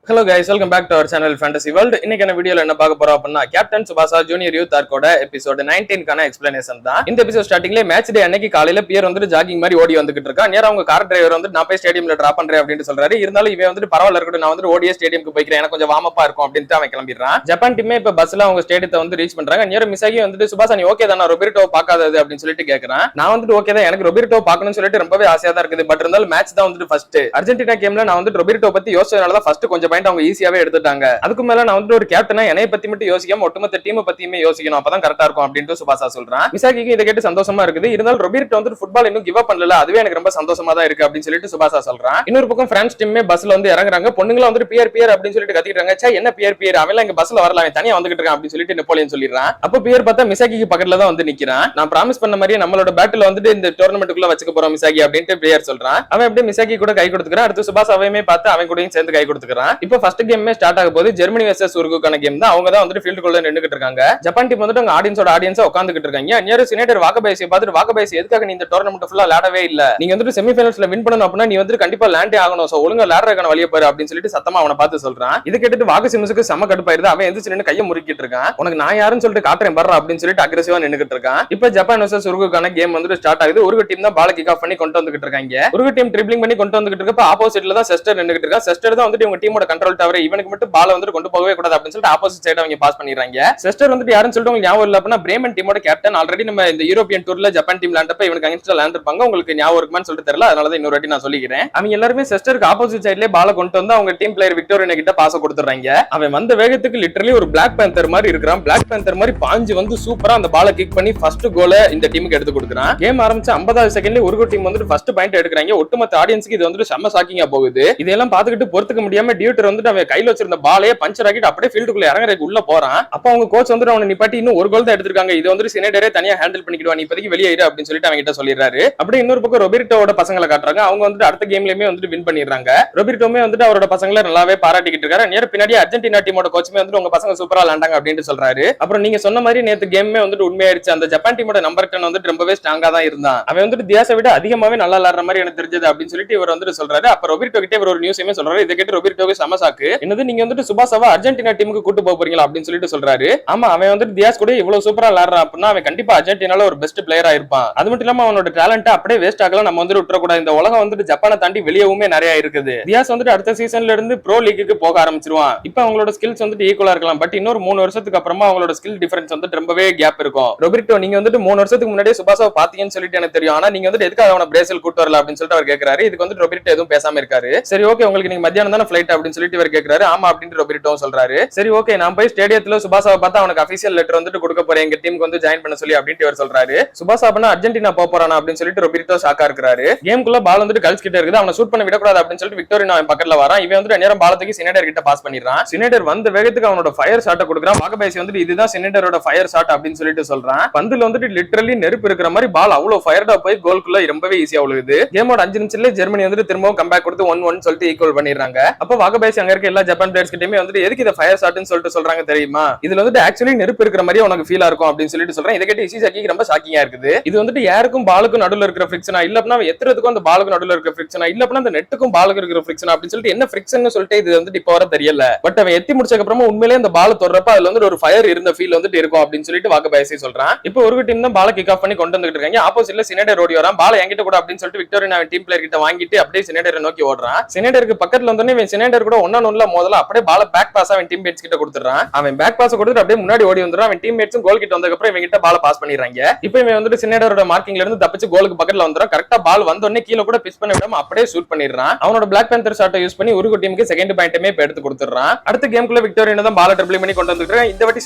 Hello guys, welcome back to our channel Fantasy World. இன்னைக்கான வீடியோல என்ன பார்க்க போறோம் அப்படின்னா கேப்டன் சுபாசா ஜூனியர் யூத் ஆர்க்கோட எபிசோட் 19 கான எக்ஸ்பிளனேஷன் தான். இந்த எபிசோட் ஸ்டார்டிங்ல மேட்ச் டே அன்னைக்கு காலையில பியர் வந்து ஜாகிங் மாதிரி ஓடி வந்துகிட்டு இருக்கா. நேரா அவங்க கார் டிரைவர் வந்து நான் போய் ஸ்டேடியம்ல டிராப் பண்றேன் அப்படின்னு சொல்றாரு. இருந்தாலும் இவன் வந்து பரவாயில்ல இருக்கட்டும், நான் வந்து ஓடியே ஸ்டேடியம்க்கு போய்க்கிறேன், எனக்கு கொஞ்சம் வார்ம் அப்பா இருக்கும் அப்படின்ட்டு அவன் கிளம்பிடுறான். ஜப்பான் டீமே இப்ப பஸ்ல அவங்க ஸ்டேடியத்தை வந்து ரீச் பண்றாங்க. நேரா மிசாகி வந்து சுபாசா நீ ஓகே தானா, ரொபெர்டோ பார்க்காதது அப்படின்னு சொல்லிட்டு கேக்குறான். நான் வந்து ஓகே தான், எனக்கு ரொபெர்டோ பார்க்கணும்னு சொல்லிட்டு ரொம்பவே ஆசையா தான் இருக்குது. பட் இருந்தாலும் மேட்ச் தான் வந்து ஃபர்ஸ்ட் அர்ஜென்டினா கேம்ல நான் வந்து ரொபெர்டோ பத்தி யோசிச்சதுனால தான் ஃபர்ஸ்ட் கொஞ்சம் பாயிண்ட் அவங்க ஈஸியாவே எடுத்துட்டாங்க. அதுக்கு மேல நான் வந்து ஒரு கேப்டனா என்னைய பத்தி மட்டும் யோசிக்காம ஒட்டுமொத்த டீம் பத்தியுமே யோசிக்கணும், அப்பதான் கரெக்டா இருக்கும் அப்படின்ட்டு சுபாசா சொல்றான். மிசாகிக்கு இதை கேட்டு சந்தோஷமா இருக்குது. இருந்தாலும் ரொபெர்டோ வந்து ஃபுட்பால் இன்னும் கிவ் அப் பண்ணல, அதுவே எனக்கு ரொம்ப சந்தோஷமா தான் இருக்கு அப்படின்னு சொல்லிட்டு சுபாசா சொல்றான். இன்னொரு பக்கம் பிரான்ஸ் டீமே பஸ்ல வந்து இறங்குறாங்க. பொண்ணுங்களா வந்து பியர் பியர் அப்படின்னு சொல்லிட்டு கத்திட்டாங்க. சே என்ன பியர் பியர், அவன் இங்க பஸ்ல வரல, அவன் தனியா வந்துகிட்டு இருக்கான் அப்படின்னு சொல்லிட்டு நெப்போலியன் சொல்லிடுறான். அப்ப பியர் பார்த்தா மிசாகிக்கு பக்கத்துல தான் வந்து நிக்கிறான். நான் பிராமிஸ் பண்ண மாதிரி நம்மளோட பேட்டில் வந்துட்டு இந்த டோர்னமெண்ட்டுக்குள்ள வச்சுக்க போறோம் மிசாகி அப்படின்ட்டு பியர் சொல்றான். அவன் அப்படியே மிசாகி கூட கை கொடுத்துக்கிறான். அடுத்து சுபாசாவையுமே பார்த்து அவன் கூடயும் சேர்ந்து கை கொடுத்துக்கிறான். இப்போ ஃபர்ஸ்ட் கேமே ஸ்டார்ட் ஆக போது ஜெர்மனி வெர்சஸ் உருகுக்கான கேம் தான். அவங்க தான் வந்து ஃபீல்டுக்குள்ள நின்னுகிட்டு இருக்காங்க. ஜப்பான் டீம் வந்துட்டு ஆடியன்ஸா உட்கார்ந்துகிட்டு இருக்காங்க. நியர் சினேட்டர் வாகபேசியை பார்த்துட்டு வாகபேசி எதுக்காக நீ இந்த டோர்னமெண்ட் ஃபுல்லா விளையாடவே இல்ல, நீங்க வந்துட்டு செமிஃபைனல்ஸ்ல வின் பண்ணணும் அப்படின்னா நீ வந்து கண்டிப்பா லேண்டே ஆகணும், சோ ஒழுங்கா விளையாடுறதுக்கான வழியை பாரு அப்படின்னு சொல்லிட்டு சத்தமா அவனை பார்த்து சொல்றான். இதை கேட்டுட்டு வாகசிமுசுக்கு செம கடுப்பாயிருது. அவன் எந்திரிச்சு நின்னு கையை முறுக்கிட்டு இருக்கான். உனக்கு நான் யாருன்னு சொல்லிட்டு காட்டுறேன் பாரு அப்படின்னு சொல்லிட்டு அக்ரெசிவா நின்னுகிட்டு இருக்கான். இப்ப ஜப்பான் வெர்சஸ் உருகுக்கான கேம் வந்து ஸ்டார்ட் ஆகுது. உருகு டீம் தான் பால கிக் ஆஃப் பண்ணி கொண்டு வந்துகிட்டு இருக்காங்க. உருகு டீம் ட்ரிப்ளிங் பண்ணி கொண்டு வந்துகிட்டு இருக்கப்ப ஆப்போசிட்ல தான் செஸ்டர் நின்னுகிட்டு இருக்கா. செஸ்டர் தான் வந்து இவங்க டீமோட கண்ட்ரோல் டவர், இவனுக்கு மட்டும் பால வந்து கொண்டு போகவே கூடாது அப்படின்னு சொல்லிட்டு ஆப்போசிட் சைடு அவங்க பாஸ் பண்ணிடுறாங்க. செஸ்டர் வந்துட்டு யாருன்னு சொல்லிட்டு உங்களுக்கு ஞாபகம் இல்ல அப்படின்னா பிரேமன் டீமோட கேப்டன். ஆல்ரெடி நம்ம இந்த யூரோப்பியன் டூர்ல ஜப்பான் டீம் லாண்டப்ப இவனுக்கு அகைன்ஸ்டா லாண்டிருப்பாங்க. உங்களுக்கு ஞாபகம் இருக்குமான்னு சொல்லிட்டு தெரியல, அதனால தான் இன்னொரு வாட்டி நான் சொல்லிக்கிறேன். அவங்க எல்லாருமே செஸ்டருக்கு ஆப்போசிட் சைடுல பால கொண்டு வந்து அவங்க டீம் பிளேயர் விக்டோரியன் கிட்ட பாஸ் கொடுத்துறாங்க. அவன் வந்த வேகத்துக்கு லிட்டரலி ஒரு பிளாக் பேந்தர் மாதிரி இருக்கிறான். பிளாக் பேந்தர் மாதிரி பாஞ்சு வந்து சூப்பரா அந்த பால கிக் பண்ணி ஃபர்ஸ்ட் கோலை இந்த டீமுக்கு எடுத்து கொடுக்குறான். கேம் ஆரம்பிச்சு 50வது செகண்ட்ல உருகு டீம் வந்து ஃபர்ஸ்ட் பாயிண்ட் எடுக்கிறாங்க. ஒட்டுமொத்த ஆடியன்ஸ்க்கு இது வந்து செம்ம ஷாக்கிங்கா போகுது. இதெல்லாம் பாத்துக்கிட்டு பொறுத்துக்க முடியாம டியூட்டர் வந்து அவன் கையில வச்சிருந்த பாலையே பஞ்சர் ஆக்கிட்டு அப்படியே ஃபீல்டுக்குள்ள இறங்குறதுக்கு உள்ள போறான். அப்ப அவங்க கோச் வந்து அவனை நிப்பாட்டி இன்னும் ஒரு கோல் தான் எடுத்திருக்காங்க, இது வந்து சினேட்டரே தனியா ஹேண்டில் பண்ணிக்கிடுவா, நீ இப்போதைக்கு வெளியே இரு அப்படின்னு சொல்லிட்டு அவங்க கிட்ட சொல்லிடுறாரு. அப்படியே இன்னொரு பக்கம் ரொபெர்டோட பசங்களை காட்டுறாங்க. அவங்க வந்து அடுத்த கேம்லயுமே வந்து வின் பண்ணிடுறாங்க. ரொபெர்டோமே வந்து அவரோட பசங்களை நல்லாவே பாராட்டிக்கிட்டு இருக்காரு. நேர பின்னாடி அர்ஜென்டினா டீமோட கோச்சுமே வந்து உங்க பசங்க சூப்பரா விளையாண்டாங்க அப்படின்னு சொல்றாரு. அப்புறம் நீங்க சொன்ன மாதிரி நேத்து கேமே வந்து உண்மையாயிருச்சு. அந்த ஜப்பான் டீமோட நம்பர் 10 வந்து ரொம்பவே ஸ்ட்ராங்கா தான் இருந்தான். அவன் வந்து தியாஸை விட அதிகமாவே நல்லா விளையாடுற மாதிரி எனக்கு தெரிஞ்சது அப்படின்னு சொல்லிட்டு இவர் வந்து சொல்றாரு. அப்ப ரொபெர்டோ கிட்ட இவர் ஒரு நியூஸையுமே சொல்றாரு. இதை கேட்டு ரொபெர்டோவே சமசாக்கு, என்னது நீங்க வந்து சுபாசாவா அர்ஜென்டினா டீமுக்கு கூட்டு போறீங்களா அப்படின்னு சொல்லிட்டு சொல்றாரு. ஆமா, அவன் வந்து தியாஸ் கூட இவ்வளவு சூப்பரா விளையாடுறான் அப்படின்னா அவன் கண்டிப்பா அர்ஜென்டினால ஒரு பெஸ்ட் பிளேயரா இருப்பான். அது மட்டும் இல்லாம அவனோட டேலண்ட் அப்படியே வேஸ்ட் ஆகலாம், நம்ம வந்து விட்டுறக்கூடாது. இந்த உலகம் வந்து ஜப்பானை தாண்டி வெளியவுமே நிறைய இருக்குது. தியாஸ் வந்து அடுத்த சீசன்ல இருந்து ப்ரோ லீக்கு போக ஆரம்பிச்சிருவான். இப்ப அவங்களோட ஸ்கில்ஸ் வந்து ஈக்குவலா இருக்கலாம், பட் இன்னொரு 3 வருஷத்துக்கு அப்புறமா அவங்களோட ஸ்கில் டிஃபரன்ஸ் வந்து ரொம்பவே கேப் இருக்கும். ரொபெர்டோ நீங்க வந்து 3 வருஷத்துக்கு முன்னாடியே சுபாசாவை பாத்தீங்கன்னு சொல்லிட்டு எனக்கு தெரியும், ஆனா நீங்க வந்து எதுக்காக அவனை பிரேசில் கூட்டு வரல அப்படின்னு சொல்லிட்டு அவர் கேட்கிறாரு. இதுக்கு வந்து ரொபெர்டோ எதுவும் பேசாம இருக்காரு. சரி ஓகே, உங்களுக்கு நீங்க மத்தியானம் தானே ஃபிளைட் அப்படின்னு சொல்லிட்டு இவர் கேட்கிறாரு. ஆமா அப்படின்னு ரொபெர்டோ சொல்றாரு. சரி ஓகே, நான் போய் ஸ்டேடியத்துல சுபாசாவை பார்த்தா அவனுக்கு அபிஷியல் லெட்டர் வந்துட்டு கொடுக்க போறேன், எங்க டீமுக்கு வந்து ஜாயின் பண்ண சொல்லி அப்படின்னு இவர் சொல்றாரு. சுபாசா பண்ண அர்ஜென்டினா போறானா அப்படின்னு சொல்லிட்டு ரொபெர்டோ ஷாக்கா இருக்காரு. கேமுக்குள்ள பால் வந்துட்டு கல்ஸ் கிட்ட இருக்குது, அவனை ஷூட் பண்ண விடக்கூடாது அப்படின்னு சொல்லிட்டு விக்டோரியன் அவன் பக்கத்துல வரான். இவன் வந்து நேரம் பாலத்துக்கு சினேட்டர் கிட்ட பாஸ் பண்ணிடுறான். சினேட்டர் வந்த வேகத்துக்கு அவனோட ஃபயர் ஷாட்டை கொடுக்குறான். வாகபேசி வந்து இதுதான் சினேட்டரோட ஃபயர் ஷாட் அப்படின்னு சொல்லிட்டு சொல்றான். பந்துல வந்துட்டு லிட்டரலி நெருப்பு இருக்கிற மாதிரி பால் அவ்வளவு ஃபயர்டா போய் கோல்குள்ள ரொம்பவே ஈஸியா விழுகுது. கேமோட 5 நிமிஷத்துல ஜெர்மனி வந்து திரும்பவும் கம்பேக் கொடுத்து 1-1 சொல்லிட்டு ஈக்குவல் பண்ணிடுறாங்க. அப்ப வாகபேசி அங்க இருக்க எல்லா ஜப்பான் பிளேயர்ஸ் கிட்டயுமே வந்து எதுக்கு இதை ஃபயர் ஷாட்னு சொல்லிட்டு சொல்றாங்க தெரியுமா, இதுல வந்துட்டு ஆக்சுவலி நெருப்பு இருக்கிற மாதிரி உனக்கு ஃபீலா இருக்கும் அப்படின்னு சொல்லிட்டு சொல்றேன். இதை கேட்டு இசிசாக்கி ரொம்ப ஷாக்கிங்கா இருக்குது. இது வந்துட்டு யாருக்கும் பாலுக்கும் நடுவுல இருக்கிற ஃபிரிக்ஷனா இல்ல அப்படின்னா எத்துறதுக்கும் அந்த பாலுக்கு நடுவுல இருக்கிற ஃபிரிக்ஷனா இல்ல அப்படின்னா அந்த நெட்டுக்கும் பாலுக்கு இருக்கிற ஃபிரிக்ஷனா அப்படின்னு சொல்லிட்டு என்ன ஃபிரிக்ஷன் சொல்லிட்டு இது வந்துட்டு இப்ப வர தெரியல. பட் அவன் எத்தி முடிச்சதுக்கு அப்புறமா உண்மையிலேயே அந்த பால் தொடரப்ப அதுல வந்து ஒரு ஃபயர் இருந்த ஃபீல் வந்துட்டு இருக்கும் அப்படின்னு சொல்லிட்டு வாகபேசி சொல்றான். இப்போ ஒரு டீம் தான் பால கிக் ஆஃப் பண்ணி கொண்டு வந்துட்டு இருக்காங்க. ஆப்போசிட்ல சினேட்டர் ஓடி வரான். பால் என்கிட்ட கூட அப்படின்னு சொல்லிட்டு விக்டோரியன் அவன் டீம் பிளேயர் கிட்ட வாங்கிட்டு அப்படியே சினேட்டரை நோக்கி ஓடுறான். சினேட்டருக்கு பக்கத்துல வந்தோடனே இவன் சினேட்டர் கூட 1-on-1 மோதல அப்படியே பால பேக் பாஸ் அவன் டீம் மேட்ஸ் கிட்ட கொடுத்துறான். அவன் பேக் பாஸ் கொடுத்துட்டு அப்படியே முன்னாடி ஓடி வந்துறான். அவன் டீம் மேட்ஸும் கோல் கிட்ட வந்ததுக்கு அப்புறம் இவன் கிட்ட பால பாஸ் பண்ணிடுறாங்க. இப்போ இவன் வந்துட்டு சினேட்டரோட மார்க்கிங்ல இருந்து தப்பிச்சு கோலுக்கு பக்கத்துல வந்துறான். கரெக்டா பால் வந்த உடனே கீழ கூட பிச் பண்ண விடாம அப்படியே ஷூட் பண்ணிடுறான். அவனோட பிளாக் பேந்தர் ஷாட்டை யூஸ் பண்ணி உருகு டீமுக்கு செகண்ட் பாயிண்ட்மே எடுத்து கொடுத்துறான். அடுத்த கேம்குள்ள விக்டோரியன் தான் பால ட்ரிபிள் பண்ணி கொண்டு வந்துட்டு இந்த வாட்டி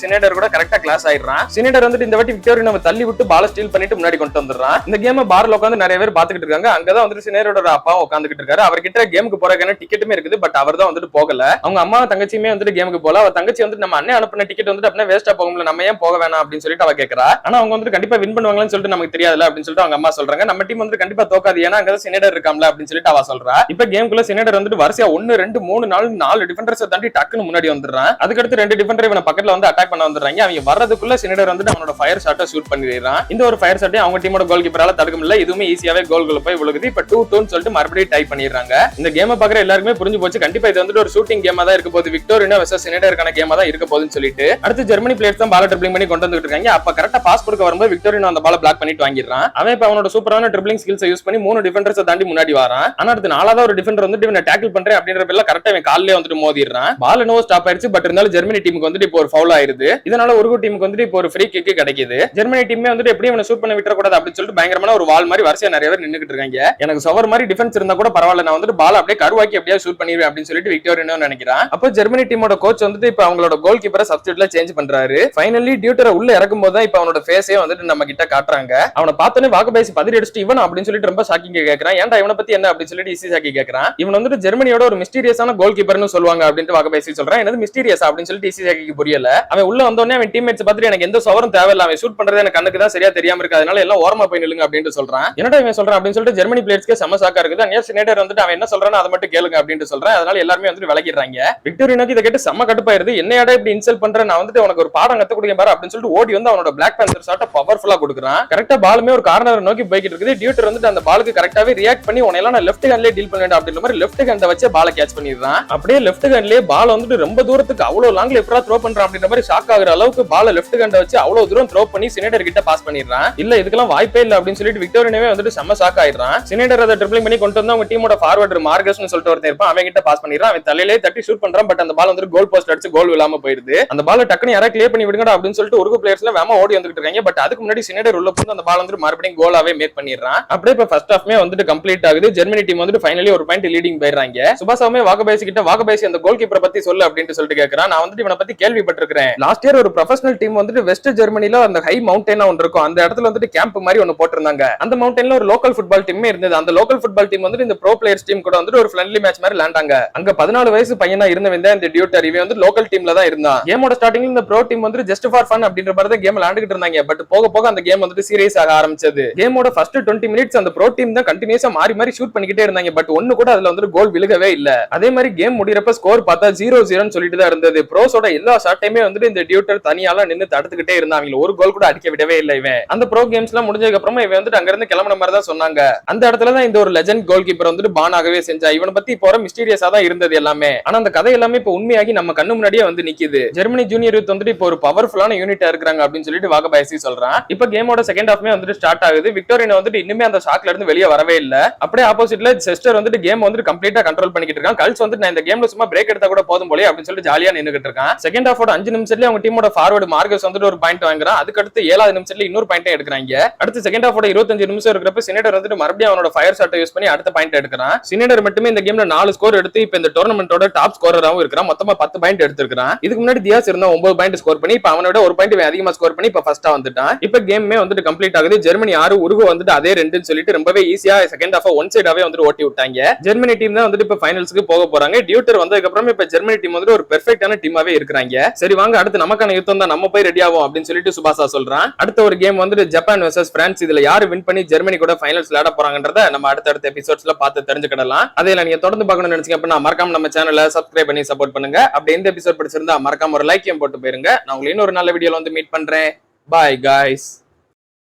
சினேட்டர் கூட கரெக்டா கிளாஸ் ஆயிடுறான். சினேட்டர் வந்துட்டு இந்த வாட்டி விக்டோரியன் தள்ளி விட்டு பால ஸ்டீல் பண்ணிட்டு முன்னாடி கொண்டு வந்துடுறான். இந்த கேம் பார்ல உட்காந்து நிறைய பேர் பாத்துக்கிட்டு இருக்காங்க. அங்கதான் வந்துட்டு சினேட்டரோட அப்பாவும் உட்காந்துக்கிட்டு இருக்காரு. அவர்கிட்ட கேமுக்கு போறதுக்கான டிக்கெட்டுமே இருக்குது, பட் அவர் தான் வந்துட்டு போகல. அவங்க அம்மா தங்கச்சியுமே வந்துட்டு கேமுக்கு போல. அவ தங்கச்சி வந்துட்டு நம்ம அண்ணன் அனுப்பின டிக்கெட் வந்துட்டு அப்படியே வேஸ்டா போகும்ல, நம்ம ஏன் போக வேணாம் அப்படின்னு சொல்லிட்டு அவ கேட்கறா. ஆனா அவங்க வந்துட்டு கண்டிப்பா வின் பண்ணுவாங்கன்னு சொல்லிட்டு நமக்கு தெரியாதுல அப்படின்னு சொல்லிட்டு அவங்க அம்மா சொல்றாங்க. நம்ம டீம் வந்து கண்டிப்பா தோக்காது, ஏன்னா அங்கதான் சினேட்டர் இருக்காம்ல அப்படின்னு சொல்லிட்டு அவ சொல்றா. இப்ப கேமுக்குள்ள சினேட்டர் வந்துட்டு வரிசையா 1 2 3 4 டிஃபெண்டர்ஸ் தாண்டி டக்குன்னு முன்னாடி வந்துடுறான். அதுக்கடுத்து 2 டிஃபெண்டர் இவன பக்கத்துல வந்து அட்டாக் பண்ண வந்துடுறாங்க. அவங்க வர்றதுக்குள்ள சினேட்டர் வந்துட்டு அவனோட ஃபயர் ஷாட்டை ஷூட் பண்ணிடுறான். இந்த ஒரு ஃபயர் ஷாட்டை அவங்க டீமோட கோல் கீப்பரால தடுக்க முடியல. இதுவுமே ஈஸியாவே கோல்குள்ள போய் விழுகுது. இப்ப 2-2 சொல்லிட்டு மறுபடியும் டை பண்ணிடுறாங்க. இந்த கேமை பாக்குற எல்லாருக்குமே புரிஞ்சு போச்சு, கண்டிப்பா இது வந்து வந்துட்டு ஒரு ஷூட்டிங் கேமா தான் இருக்க போகுது, விக்டோரினோ வெர்சஸ் சினேடருக்கான கேமா தான் இருக்க போகுதுன்னு சொல்லிட்டு அடுத்து ஜெர்மனி பிளேயர்ஸ் தான் பால ட்ரிப்ளிங் பண்ணி கொண்டு வந்துட்டு இருக்காங்க. அப்ப கரெக்டா பாஸ் கொடுக்க வரும்போது விக்டோரினோ அந்த பால பிளாக் பண்ணிட்டு வாங்கிடுறான். அவன் இப்ப அவனோட சூப்பரான ட்ரிப்ளிங் ஸ்கில்ஸ் யூஸ் பண்ணி 3 டிஃபெண்டர்ஸ் தாண்டி முன்னாடி வரான். ஆனா அடுத்து 4வது ஒரு டிஃபெண்டர் வந்துட்டு இவனை டேக்கிள் பண்றேன் அப்படின்ற பேர்ல கரெக்டா இவன் கால்லே வந்துட்டு மோதிடுறான். பால் என்னவோ ஸ்டாப் ஆயிருச்சு, பட் இருந்தாலும் ஜெர்மனி டீமுக்கு வந்துட்டு இப்போ ஒரு ஃபவுல் ஆயிருது. இதனால உருகு டீமுக்கு வந்துட்டு இப்போ ஒரு ஃப்ரீ கிக் கிடைக்குது. ஜெர்மனி டீமே வந்துட்டு எப்படி இவனை ஷூட் பண்ண விட்டுற கூடாது அப்படின்னு சொல்லிட்டு பயங்கரமான ஒரு வால் மாதிரி வரிசையா நிறைய பேர் நின்னுட்டு இருக்காங்க. எனக்கு சவர் மாதிரி டிஃபென்ஸ் இருந்தா கூட பரவாயில்ல, நான் வந்துட்டு பால் அப்படியே கருவாக்கி அப்படியே ஷூட் பண்ணிடுவேன் அப்படின்னு சொல்லிட்டு விக்டோரினோ நினைக்கிறான். அப்போ ஜெர்மனி டீமோட கோச் வந்துட்டு இப்ப அவங்களோட கோல் கீப்பரை சப்ஸ்டிட்யூட்ல சேஞ்ச் பண்றாரு. ஃபைனலி டியூட்டரை உள்ள இறக்கும் போது தான் இப்ப அவனோட ஃபேஸே வந்துட்டு நம்ம கிட்ட காட்டுறாங்க. அவனை பார்த்தோன்னே வாக்குபேசி பதறி அடிச்சுட்டு இவன் அப்படின்னு சொல்லிட்டு ரொம்ப ஷாக்கிங்க கேட்கறான். ஏன்டா இவனை பத்தி என்ன அப்படின்னு சொல்லிட்டு ஈஸி ஷாக்கி கேட்கறான். இவன் வந்துட்டு ஜெர்மனியோட ஒரு மிஸ்டீரியஸான கோல் கீப்பர்னு சொல்லுவாங்க அப்படின்ட்டு வாக்குபேசி சொல்றான். என்னது மிஸ்டீரியஸ் அப்படின்னு சொல்லிட்டு ஈஸி ஷாக்கிக்கு புரியல. அவன் உள்ள வந்தோடனே அவன் டீம்மேட்ஸ் பார்த்துட்டு எனக்கு எந்த சவரும் தேவையில்ல, அவன் ஷூட் பண்றது எனக்கு கண்ணுக்கு தான் சரியா தெரியாம இருக்கு, அதனால எல்லாம் ஓரமா போய் நில்லுங்க அப்படின்னு சொல்றான். என்னடா இவன் சொல்றான் அப்படின்னு சொல்லிட்டு ஜெர்மனி பிளேயர்ஸ்க்கு செம ஷாக்கா இருக்குது. அனியா சினேடர் வந்துட்டு அவன் என்ன சொல்றானோ அதை மட்டும் கேளுங்க அப்படின்னு சொல்றான். அதனால எல்லாருமே வந்துட்டு விலகிடுறாங்க. விக்டோரினோக்கு இதை கேட்டு செம்ம கடுப்பாயிருது. என்னையாடா இப்படி இன்சல்ட் பண்ற, நான் வந்துட்டு உனக்கு ஒரு பாடம் கத்து கொடுக்க பாரு அப்படின்னு சொல்லிட்டு ஓடி வந்து அவனோட பிளாக் பேந்தர் ஷாட்டை பவர்ஃபுல்லா கொடுக்குறான். கரெக்டா பாலுமே ஒரு கார்னர் நோக்கி போய்கிட்டு இருக்குது. டியூட்டர் வந்துட்டு அந்த பாலுக்கு கரெக்டாவே ரியாக்ட் பண்ணி உனையெல்லாம் நான் லெஃப்ட் ஹேண்ட்லயே டீல் பண்ண வேண்டும் அப்படின்ற மாதிரி லெஃப்ட் ஹேண்ட வச்சு பாலை கேட்ச் பண்ணிடுறான். அப்படியே லெஃப்ட் ஹேண்ட்லயே பால் வந்துட்டு ரொம்ப தூரத்துக்கு அவ்வளவு லாங்ல எப்படா த்ரோ பண்றான் அப்படின்ற மாதிரி ஷாக் ஆகுற அளவுக்கு பாலை லெஃப்ட் ஹேண்ட வச்சு அவ்வளவு தூரம் த்ரோ பண்ணி சினேடர் கிட்ட பாஸ் பண்ணிடுறான். இல்ல இதுக்கெல்லாம் வாய்ப்பே இல்ல அப்படின்னு சொல்லிட்டு விக்டோரினோவே வந்துட்டு செம்ம ஷாக் ஆயிடுறான். சினேடர் அதை ட்ரிப்ளிங் பண்ணி கொண்டு வந்து அவங்க டீமோட ஃபார்வர்டர் மார்கஸ்னு சொல்லிட்டு ஒருத்தர் இருப்பான், அவன் கிட்ட பாஸ் பண்ணிடுறான். அவன் தலையிலே தட்டி ஷூட் பண்றான். பட் அந்த பால் வந்து கோல் போஸ்ட் அடிச்சு கோல் விழாம போயிருது. அந்த பால் டக்குனு யாரா கிளியர் பண்ணி விடுங்கடா அப்படின்னு சொல்லிட்டு ஒரு பிளேயர்ஸ்ல வேமா ஓடி வந்துட்டு இருக்காங்க. பட் அதுக்கு முன்னாடி சினேடர் உள்ள போய் அந்த பால் வந்து மறுபடியும் கோலாவே மேக் பண்ணிடுறான். அப்படியே இப்ப ஃபர்ஸ்ட் ஹாஃப்மே வந்துட்டு கம்ப்ளீட் ஆகுது. ஜெர்மனி டீம் வந்துட்டு ஃபைனலி ஒரு பாயிண்ட் லீடிங் போயிடுறாங்க. சுபாசாவுமே வாகபேசி கிட்ட வாகபேசி அந்த கோல் கீப்பரை பத்தி சொல்லு அப்படின்னு சொல்லிட்டு கேட்கறான். நான் வந்துட்டு இவனை பத்தி கேள்விப்பட்டிருக்கிறேன். லாஸ்ட் இயர் ஒரு ப்ரொஃபஷனல் டீம் வந்துட்டு வெஸ்ட் ஜெர்மனில அந்த ஹை மவுண்டேனா ஒன்று இருக்கும், அந்த இடத்துல வந்துட்டு கேம்ப் மாதிரி ஒன்னு போட்டிருந்தாங்க. அந்த மவுண்டன்ல ஒரு லோக்கல் ஃபுட்பால் டீமே இருந்தது. அந்த லோக்கல் ஃபுட்பால் டீம் வந்துட்டு இந்த ப்ரோ பிளேயர்ஸ் டீம் கூட வந்துட்டு ஒரு ஃப்ரெண்ட்லி மேட்ச் மாதிரி விளையாண்டாங்க. அங்க 14 வயசு பையனா இருந்தவன் தான் இந்த டியூட்டர். இவன் வந்து லோக்கல் டீம்ல தான் இருந்தான். கேமோட ஸ்டார்டிங்ல இந்த ப்ரோ டீம் வந்து ஜஸ்ட் ஃபார் ஃபன் அப்படின்ற மாதிரி தான் கேம் விளையாண்டுட்டு இருந்தாங்க. பட் போக போக அந்த கேம் வந்துட்டு சீரியஸ் ஆக ஆரம்பிச்சது. கேமோட ஃபர்ஸ்ட் 20 மினிட்ஸ் அந்த ப்ரோ டீம் தான் கண்டினியூஸா மாறி மாறி ஷூட் பண்ணிக்கிட்டே இருந்தாங்க. பட் ஒன்னு கூட அதுல வந்து கோல் விழுகவே இல்ல. அதே மாதிரி கேம் முடியறப்ப ஸ்கோர் பார்த்தா 0-0 சொல்லிட்டு தான் இருந்தது. ப்ரோஸோட எல்லா ஷாட்டையுமே வந்துட்டு இந்த டியூட்டர் தனியால நின்னு தடுத்துக்கிட்டே இருந்தான். அவங்க ஒரு கோல் கூட அடிக்க விடவே இல்லை. இவன் அந்த ப்ரோ கேம்ஸ் எல்லாம் முடிஞ்சதுக்கு அப்புறமா இவன் வந்துட்டு அங்க இருந்து கிளம்பின மாதிரி தான் சொன்னாங்க. அந்த இடத்துல தான் இந்த ஒரு லெஜெண்ட் கோல் கீப்பர் வந்துட்டு பான் ஆகவே செஞ்சா. இவனை பத்தி இப்போ மிஸ்டீரியஸா தான் இருந்தது எல்லாமே. ஆனா அந்த கதை எல்லாமே இப்ப உண்மையாகி நம்ம கண்ணு முன்னாடியே வந்து நிக்குது. ஜெர்மனி ஜூனியர் யூத் வந்துட்டு இப்போ ஒரு பவர்ஃபுல்லான யூனிட்டா இருக்காங்க அப்படின்னு சொல்லிட்டு வாகபாயசி சொல்றான். இப்ப கேமோட செகண்ட் ஹாஃப்மே வந்துட்டு ஸ்டார்ட் ஆகுது. விக்டோரினோ வந்துட்டு இன்னுமே அந்த ஷாக்ல இருந்து வெளியே வரவே இல்ல. அப்படியே ஆப்போசிட்ல செஸ்டர் வந்துட்டு கேம் வந்துட்டு கம்ப்ளீட்டா கண்ட்ரோல் பண்ணிக்கிட்டு இருக்கான். கல்ஸ் வந்துட்டு நான் இந்த கேம்ல சும்மா பிரேக் எடுத்தா கூட போதும் போல அப்படின்னு சொல்லிட்டு ஜாலியா நின்னுகிட்டு இருக்கான். செகண்ட் ஹாஃபோட 5 நிமிஷத்துல அவங்க டீமோட ஃபார்வர்ட் மார்கஸ் வந்துட்டு ஒரு பாயிண்ட் வாங்குறான். அதுக்கு அடுத்து 7வது நிமிஷத்துல இன்னொரு பாயிண்ட் எடுக்கிறாங்க. அடுத்து செகண்ட் ஹாஃபோட 25 நிமிஷம் இருக்கிறப்ப சினேடர் வந்துட்டு மறுபடியும் அவனோட ஃபயர் ஷாட்டை யூஸ் பண்ணி அடுத்த பாயிண்ட் எடுக்கிறான். சினேடர் மட்டுமே இந்த கேம்ல 4 ஸ்கோர் எடுத்து இப்ப இந்த டோர்னமெண்டோட டாப் ஸ்கோரராவும் இருக்கிறான். மொத்தமா 10 பாயிண்ட் எடுத்திருக்கான். இதுக்கு முன்னாடி தியாஸ் இருந்தா 9 பாயிண்ட் ஸ்கோர் பண்ணி இப்ப அவனோட ஒரு பாயிண்ட் அதிகமா ஸ்கோர் பண்ணி இப்ப ஃபர்ஸ்டா வந்துட்டான். இப்ப கேமே வந்துட்டு கம்ப்ளீட் ஆகுது. ஜெர்மனி 6 உருகு வந்துட்டு அதே 2ன்னு சொல்லிட்டு ரொம்பவே ஈஸியா செகண்ட் ஹாஃப் ஒன் சைடாவே வந்து ஓட்டி விட்டாங்க. ஜெர்மனி டீம் தான் வந்துட்டு இப்ப ஃபைனல்ஸ்க்கு போக போறாங்க. டியூட்டர் வந்ததுக்கு அப்புறம் இப்ப ஜெர்மனி டீம் வந்துட்டு ஒரு பெர்ஃபெக்ட்டான டீமாவே இருக்காங்க. சரி வாங்க அடுத்து நமக்கான யுத்தம் தான், நம்ம போய் ரெடி ஆகும் அப்படின்னு சொல்லிட்டு சுபாசா சொல்றான். அடுத்த ஒரு கேம் வந்துட்டு ஜப்பான் வெர்சஸ் பிரான்ஸ். இதுல யாரு வின் பண்ணி ஜெர்மனி கூட ஃபைனல்ஸ் விளையாட போறாங்கன்றத நம்ம அடுத்த எபிசோட்ஸ்ல பார்த்து தெரிஞ்சுக்கிடலாம். அதே நீங்க தொடர்ந்து பார்க்கணும்னு நினைச்சீங்க அப்படின்னா மறக்காம நம்ம சேனலை சப்ஸ்கிரைப் பண்ணி சப்போர்ட் பண்ணுங்க. அப்படி இந்த எபிசோட் பிடிச்சிருந்தா மறக்காம ஒரு லைக்கையும் போட்டு போயிருங்க. நான் உங்களை இன்னொரு நல்ல வீடியோல வந்து மீட் பண்றேன். Bye guys.